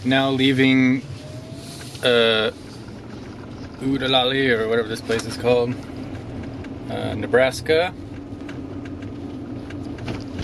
Now leaving Udalali, or whatever this place is called, Nebraska,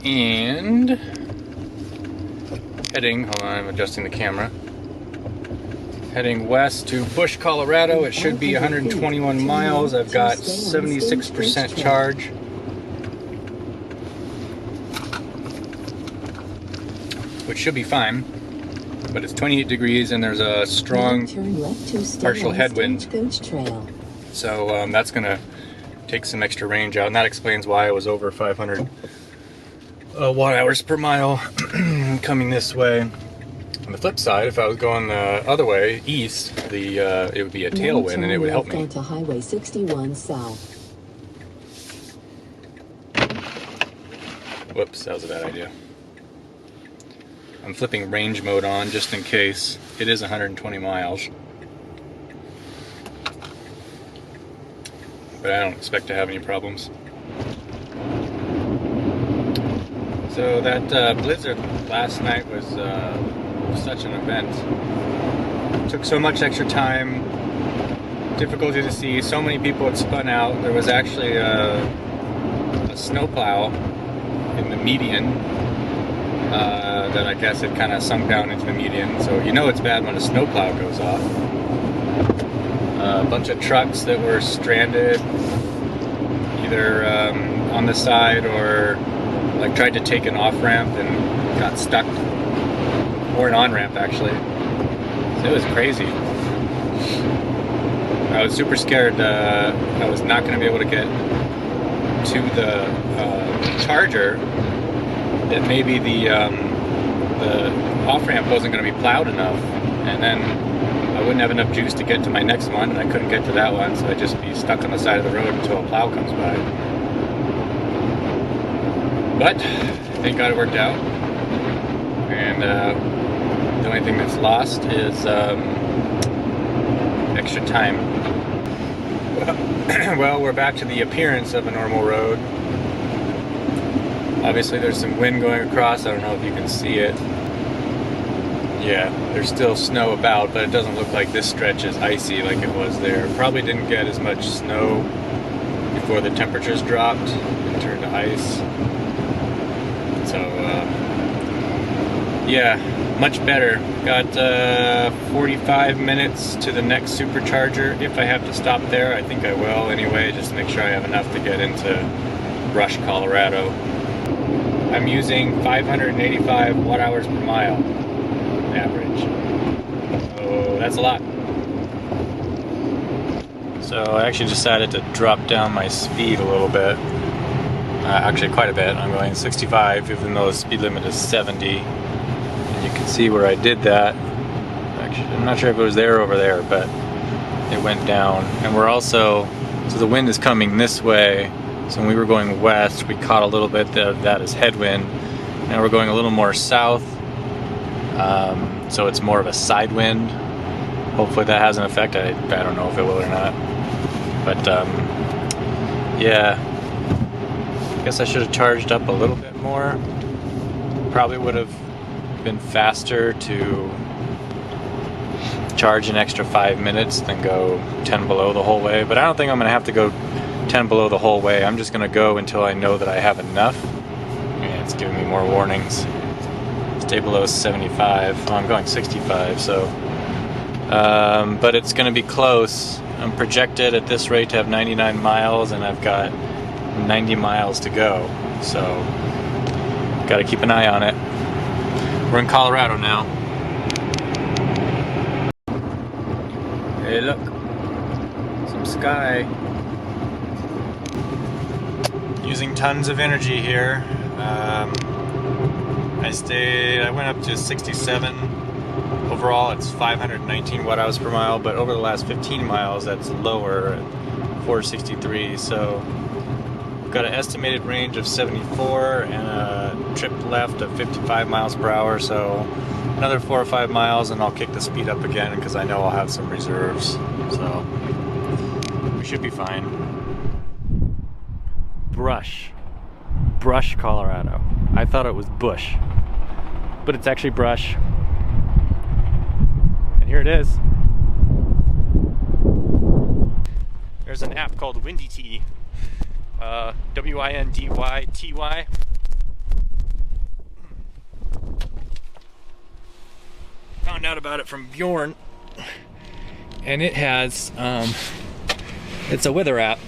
and heading, hold on, I'm adjusting the camera, heading west to Bush, Colorado. It should be 121 miles. I've got 76% charge. Which should be fine, but it's 28 degrees and there's a strong partial headwind. So that's gonna take some extra range out, and that explains why I was over 500 watt hours per mile coming this way. On the flip side, if I was going the other way, east, it would be a tailwind and it would help me. Onto Highway 61 south. Whoops, that was a bad idea. I'm flipping range mode on just in case. It is 120 miles. But I don't expect to have any problems. So that blizzard last night was such an event. It took so much extra time, difficulty to see, so many people had spun out. There was actually a snowplow in the median that I guess it kind of sunk down into the median. So you know it's bad when a snowplow goes off. A bunch of trucks that were stranded, either on the side or like tried to take an off-ramp and got stuck, or an on-ramp actually. So it was crazy. I was super scared I was not going to be able to get to the charger, that maybe the off-ramp wasn't going to be plowed enough, and then I wouldn't have enough juice to get to my next one, and I couldn't get to that one, so I'd just be stuck on the side of the road until a plow comes by. But thank God it worked out, and the only thing that's lost is extra time. Well, we're back to the appearance of a normal road. Obviously there's some wind going across. I don't know if you can see it. Yeah, there's still snow about, but it doesn't look like this stretch is icy like it was there. Probably didn't get as much snow before the temperatures dropped and turned to ice. So, yeah, much better. Got 45 minutes to the next supercharger. If I have to stop there, I think I will anyway, just to make sure I have enough to get into Rush, Colorado. I'm using 585 watt hours per mile average. So that's a lot. So I actually decided to drop down my speed a little bit. Actually quite a bit. I'm going 65 even though the speed limit is 70. And you can see where I did that. Actually, I'm not sure if it was there or over there, but it went down. And we're also, so the wind is coming this way. So when we were going west, we caught a little bit of that as headwind. Now we're going a little more south, so it's more of a side wind. Hopefully that has an effect. I don't know if it will or not. But yeah, I guess I should have charged up a little bit more. Probably would have been faster to charge an extra 5 minutes than go 10 below the whole way. But I don't think I'm going to have to go 10 below the whole way. I'm just going to go until I know that I have enough. And it's giving me more warnings. Stay below 75. Oh, I'm going 65, so. But it's going to be close. I'm projected at this rate to have 99 miles, and I've got 90 miles to go. So, got to keep an eye on it. We're in Colorado now. Hey, look. Some sky. Using tons of energy here. I went up to 67. Overall it's 519 watt hours per mile, but over the last 15 miles that's lower at 463. So we've got an estimated range of 74 and a trip left of 55 miles per hour. So another 4 or 5 miles and I'll kick the speed up again because I know I'll have some reserves. So we should be fine. Brush, Colorado. I thought it was bush, but it's actually brush. here it is. There's an app called WindyTy. WINDYTY. Found out about it from Bjorn, and it has it's a weather app,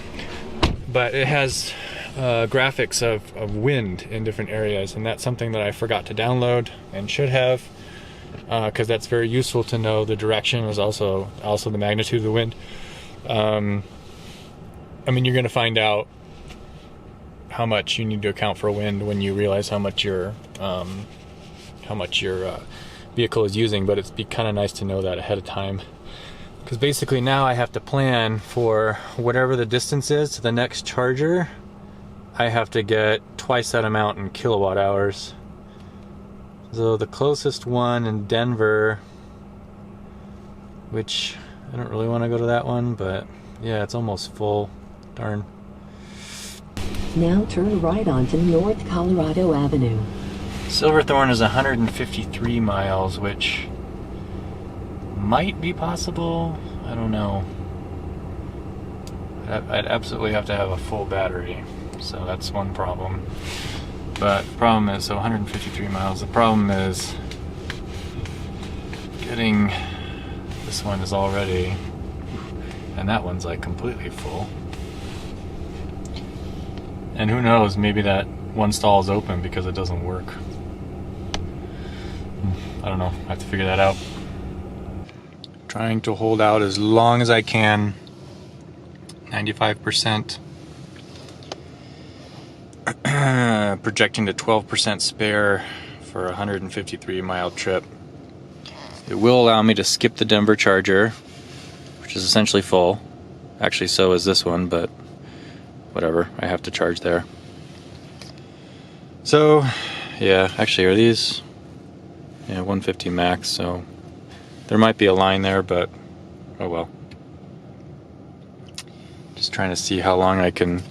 but it has graphics of wind in different areas, and that's something that I forgot to download and should have, because that's very useful to know the direction, is also the magnitude of the wind. I mean, you're going to find out how much you need to account for wind when you realize how much your vehicle is using, but it'd be kind of nice to know that ahead of time, because basically now I have to plan for whatever the distance is to the next charger. I have to get twice that amount in kilowatt hours. So the closest one in Denver, which I don't really want to go to that one, but yeah, it's almost full. Darn. Now turn right onto North Colorado Avenue. Silverthorne is 153 miles, which might be possible. I don't know. I'd absolutely have to have a full battery, so that's one problem. But the problem is, so 153 miles, the problem is getting, this one is already, and that one's like completely full. And who knows, maybe that one stall is open because it doesn't work. I don't know, I have to figure that out. Trying to hold out as long as I can. 95%. Projecting to 12% spare for a 153 mile trip. It will allow me to skip the Denver charger, which is essentially full. Actually, so is this one, but whatever, I have to charge there. So, yeah, actually, are these? Yeah, 150 max, so there might be a line there, but oh well. Just trying to see how long I can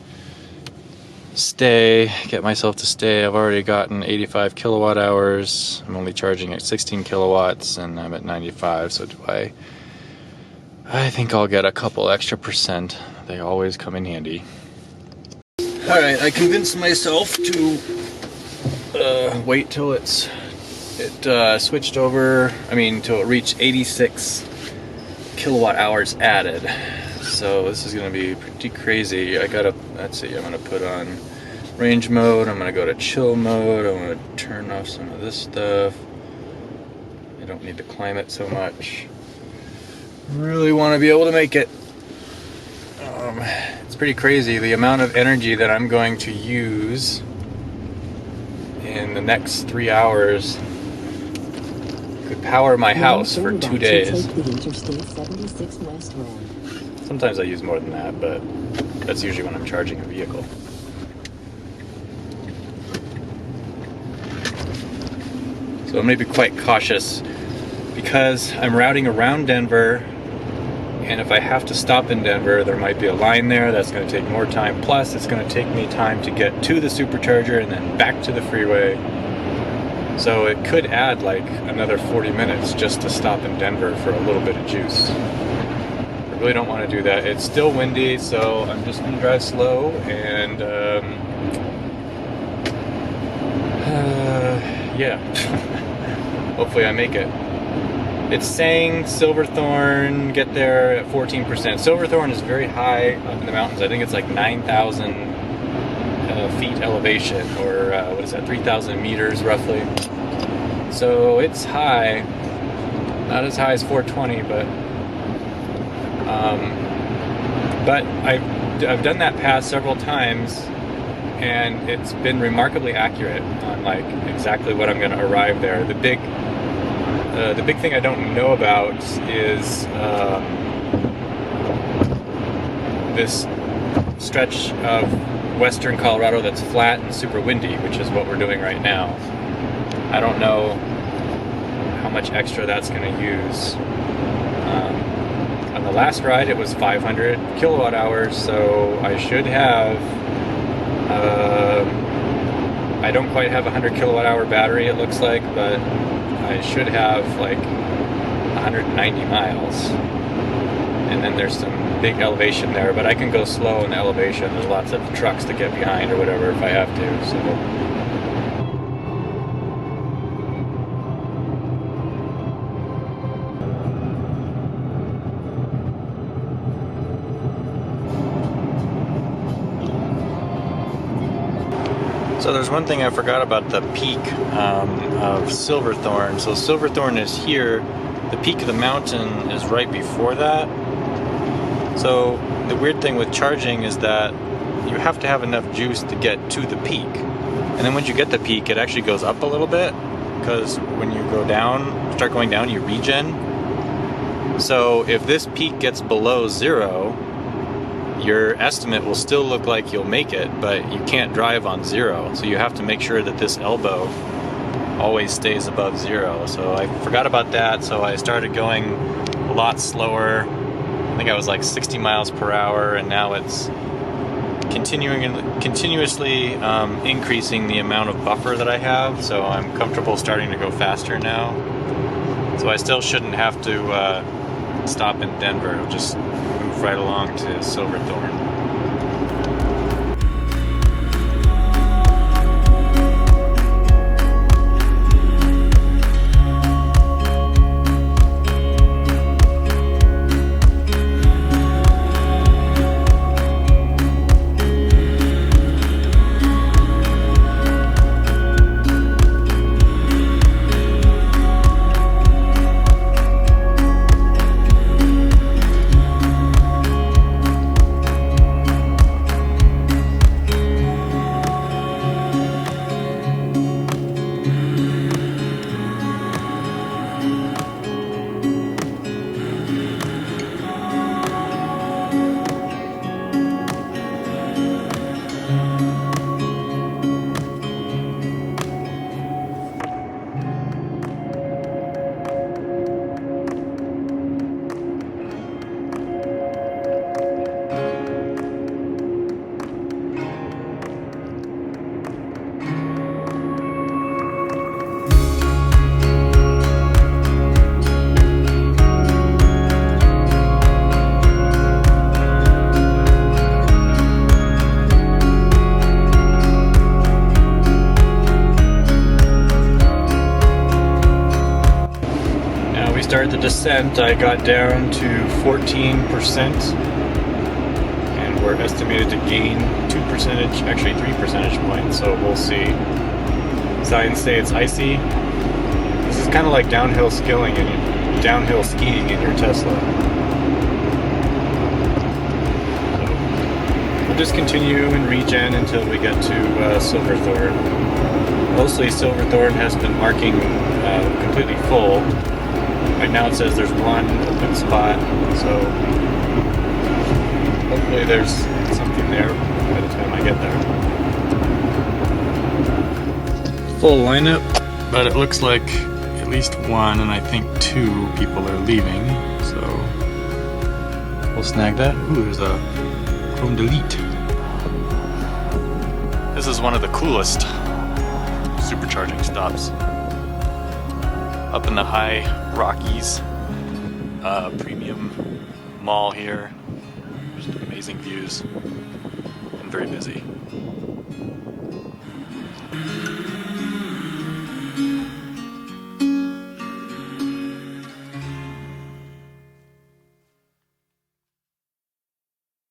get myself to stay. I've already gotten 85 kilowatt hours. I'm only charging at 16 kilowatts, and I'm at 95, so I think I'll get a couple extra percent. They always come in handy. Alright, I convinced myself to wait till it switched over, till it reached 86 kilowatt hours added. So this is going to be pretty crazy. Let's see, I'm going to put on range mode, I'm going to go to chill mode, I'm going to turn off some of this stuff. I don't need to climb it so much. Really want to be able to make it. It's pretty crazy the amount of energy that I'm going to use in the next 3 hours. Could power my house for 2 days. Sometimes I use more than that, but that's usually when I'm charging a vehicle. So I'm going to be quite cautious because I'm routing around Denver, and if I have to stop in Denver, there might be a line there that's going to take more time. Plus, it's going to take me time to get to the supercharger and then back to the freeway. So it could add like another 40 minutes just to stop in Denver for a little bit of juice. I really don't want to do that. It's still windy, so I'm just going to drive slow and yeah. Hopefully I make it. It's saying Silverthorne, get there at 14%. Silverthorne is very high up in the mountains. I think it's like 9,000 feet elevation, or 3,000 meters roughly. So it's high. Not as high as 420, but I've done that pass several times, and it's been remarkably accurate on like exactly what I'm going to arrive there. The big thing I don't know about is this stretch of western Colorado that's flat and super windy, which is what we're doing right now. I don't know how much extra that's going to use. On the last ride it was 500 kilowatt hours, so I should have I don't quite have a 100 kilowatt hour battery, it looks like, but I should have like 190 miles. And then there's some big elevation there, but I can go slow in the elevation. There's lots of trucks to get behind or whatever if I have to, so. So there's one thing I forgot about the peak of Silverthorne. So Silverthorne is here. The peak of the mountain is right before that. So the weird thing with charging is that you have to have enough juice to get to the peak. And then once you get the peak, it actually goes up a little bit, because when you go down, start going down, you regen. So if this peak gets below 0, your estimate will still look like you'll make it, but you can't drive on 0. So you have to make sure that this elbow always stays above 0. So I forgot about that, so I started going a lot slower. I think I was like 60 miles per hour, and now it's continuously increasing the amount of buffer that I have, so I'm comfortable starting to go faster now. So I still shouldn't have to stop in Denver. It'll just move right along to Silverthorne. Started the descent. I got down to 14%, and we're estimated to gain 3 percentage points, so we'll see. Signs say it's icy. This is kind of like downhill skiing in your Tesla. So we'll just continue and regen until we get to Silverthorne. Mostly Silverthorne has been marking completely full. Right now it says there's one open spot, so hopefully there's something there by the time I get there. Full lineup, but it looks like at least one, and I think 2 people are leaving, so we'll snag that. Ooh, there's a Chrome Delete. This is one of the coolest supercharging stops. Up in the high Rockies, premium mall here. Just amazing views and very busy.